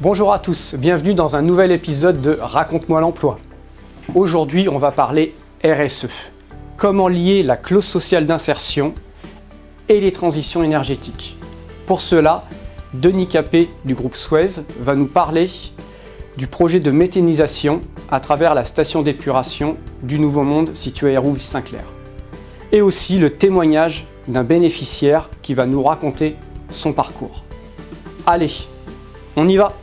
Bonjour à tous, bienvenue dans un nouvel épisode de Raconte-moi l'emploi. Aujourd'hui, on va parler RSE. Comment lier la clause sociale d'insertion et les transitions énergétiques. Pour cela, Denis Capet du groupe Suez va nous parler du projet de méthanisation à travers la station d'épuration du Nouveau Monde située à Hérouville-Saint-Clair. Et aussi le témoignage d'un bénéficiaire qui va nous raconter son parcours. Allez, on y va!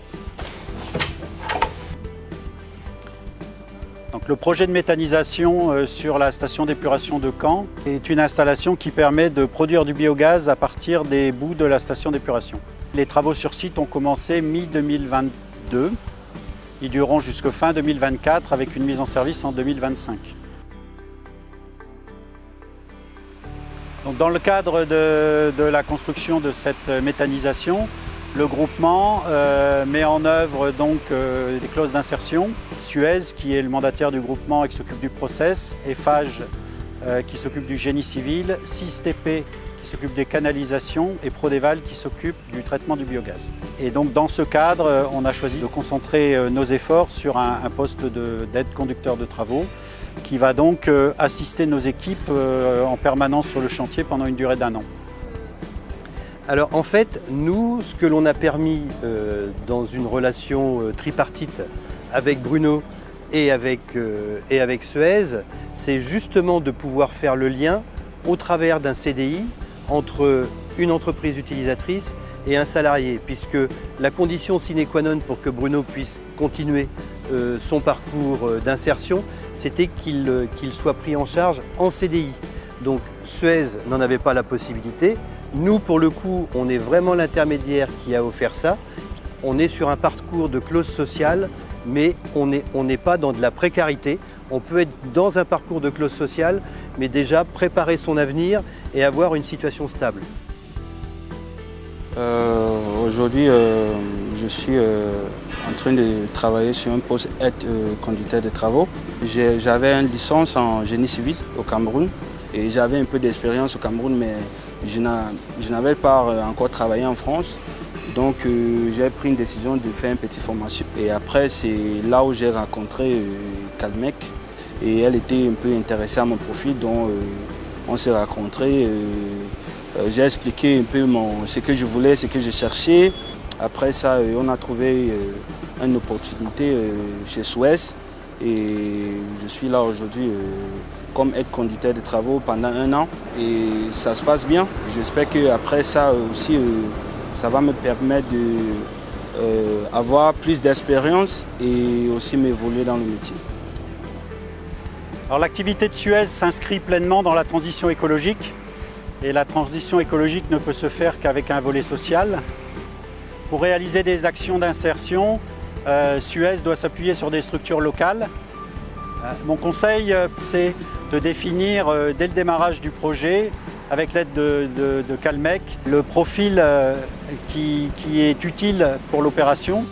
Donc, le projet de méthanisation sur la station d'épuration de Caen est une installation qui permet de produire du biogaz à partir des boues de la station d'épuration. Les travaux sur site ont commencé mi-2022. Ils dureront jusqu'à fin 2024 avec une mise en service en 2025. Donc, dans le cadre de la construction de cette méthanisation, le groupement met en œuvre donc des clauses d'insertion. Suez, qui est le mandataire du groupement et qui s'occupe du process, Eiffage, qui s'occupe du génie civil, 6TP, qui s'occupe des canalisations, et Prodéval, qui s'occupe du traitement du biogaz. Et donc dans ce cadre, on a choisi de concentrer nos efforts sur un poste d'aide conducteur de travaux, qui va donc assister nos équipes en permanence sur le chantier pendant une durée d'1 an. Alors en fait, nous, ce que l'on a permis dans une relation tripartite avec Bruno et avec Suez, c'est justement de pouvoir faire le lien au travers d'un CDI entre une entreprise utilisatrice et un salarié, puisque la condition sine qua non pour que Bruno puisse continuer son parcours d'insertion, c'était qu'il soit pris en charge en CDI. Donc Suez n'en avait pas la possibilité. Nous, pour le coup, on est vraiment l'intermédiaire qui a offert ça. On est sur un parcours de clause sociale, mais on n'est pas dans de la précarité. On peut être dans un parcours de clause sociale, mais déjà préparer son avenir et avoir une situation stable. Aujourd'hui, je suis en train de travailler sur un poste aide conducteur de travaux. J'avais une licence en génie civil au Cameroun et j'avais un peu d'expérience au Cameroun, mais je n'avais pas encore travaillé en France. Donc j'ai pris une décision de faire une petite formation. Et après, c'est là où j'ai rencontré Calmec. Et elle était un peu intéressée à mon profil, donc on s'est rencontrés. J'ai expliqué un peu ce que je voulais, ce que je cherchais. Après ça, on a trouvé une opportunité chez Suez. Et je suis là aujourd'hui comme aide conducteur de travaux pendant 1 an. Et ça se passe bien. J'espère qu'après ça aussi, ça va me permettre d'avoir plus d'expérience et aussi m'évoluer dans le métier. Alors, l'activité de Suez s'inscrit pleinement dans la transition écologique. Et la transition écologique ne peut se faire qu'avec un volet social. Pour réaliser des actions d'insertion, Suez doit s'appuyer sur des structures locales. Mon conseil, c'est de définir dès le démarrage du projet, avec l'aide de Calmec, le profil qui est utile pour l'opération.